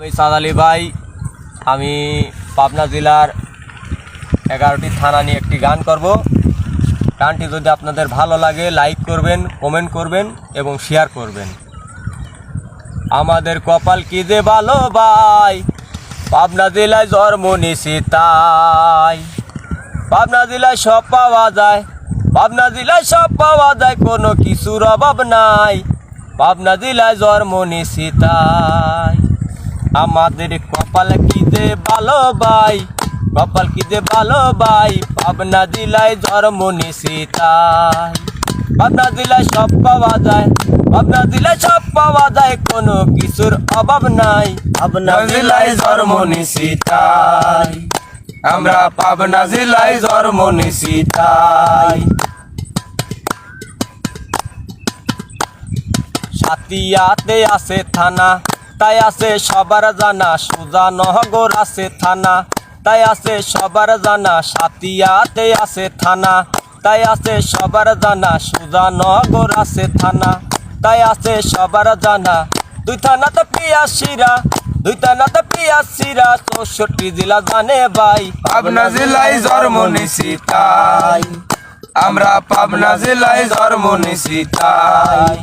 আমি সাদ আলী ভাই। আমি পাবনা জেলার 11টি থানা নিয়ে একটি গান করব। গানটি যদি আপনাদের ভালো লাগে লাইক করবেন, কমেন্ট করবেন এবং শেয়ার করবেন। আমাদের কপাল কি যে ভালো ভাই, পাবনা জেলায় জন্ম নিছি তাই। পাবনা জেলায় সব পাওয়া যায়, পাবনা জেলায় সব পাওয়া যায়, কোনো কিছুর অভাব নাই। পাবনা জেলায় জন্ম নিছি তাই। আমাদের কপাল কি যে ভালো ভাই, কপাল কি যে ভালো ভাই, পাবনা জেলায় জন্ম নিছি তাই। পাবনা জেলায় সব পাওয়া যায়, পাবনা জেলায় সব পাওয়া যায়, কোনো কিছুর অভাব নাই। পাবনা জেলায় জন্ম নিছি তাই, আমরা পাবনা জেলায় জন্ম নিছি তাই। সাতিয়াতে আছে থানা, তাই আছে সবার জানা, সুজা নহগর আছে থানা, তাই আছে সবার জানা। সাতিয়াতে আছে থানা, তাই আছে সবার জানা, সুজা নহগর আছে থানা, তাই আছে সবার জানা। দুই থানাতে পিয়াসিরা, দুই থানাতে পিয়াসিরা, 64 জেলা জানে ভাই। পাবনা জেলায় জন্ম নিছি তাই, আমরা পাবনা জেলায় জন্ম নিছি তাই।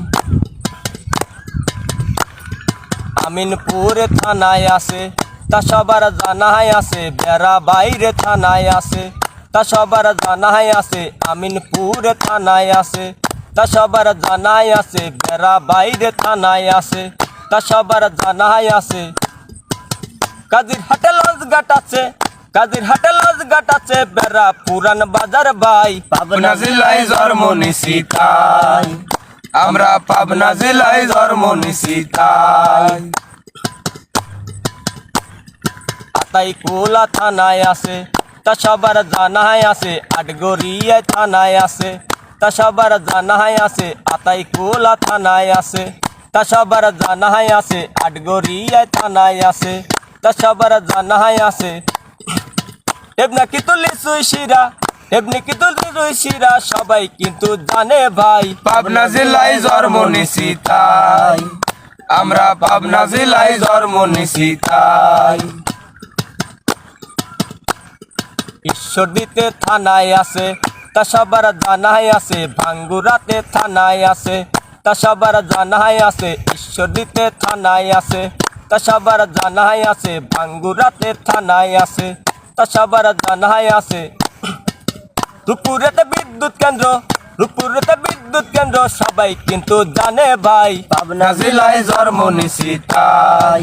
আমিনপুর থানায় আছে, তা সবার জানাই আছে। বেড়া বাইরে থানায় আছে, তা সবার জানাই আছে। আমিনপুর থানায় আছে, তা সবার জানাই আছে। বেড়া বাইরে থানায় আছে, তা সবার জানাই আছে। কাজির হাটে লঞ্চ ঘাট আছে, কাজির হাটে লঞ্চ ঘাট আছে। বেড়া পুরান বাজার ভাই, পাবনা জেলায় জন্ম নিছি তাই, আমরা পাবনা জেলায় জন্ম নিছি তাই। আতাই কোলা থানায় আছে, তা সবার জানাই আছে। আটগড়িয়া থানায় আছে, তা সবার জানাই আছে। আতাই কোলা থানায় আছে, তা সবার জানাই আছে। আটগড়িয়া থানায় আছে, তা সবার জানাই আছে। এমনি কি তুলি সুইসিরা, এমনি কি তুলি সুইসিরা, সবাই কিন্তু জানে ভাই। পাবনা জেলায় জন্ম নিছি তাই, আমরা পাবনা জেলায় জন্ম নিছি তাই। ঈশ্বরদীতে থানায় আছে, তা সবার জানাই আছে। ভাঙ্গুরাতে থানায় আছে, তা সবার জানাই আছে। ঈশ্বরদীতে থানায় আছে, তা সবার জানাই আছে। ভাঙ্গুরাতে থানায় আছে, তা সবার জানাই আছে। রূপপুরেতে বিদ্যুৎ কেন্দ্র, রূপপুরেতে বিদ্যুৎ কেন্দ্র, সবাই কিন্তু জানে ভাই। পাবনা জেলায় জন্ম নিছি তাই,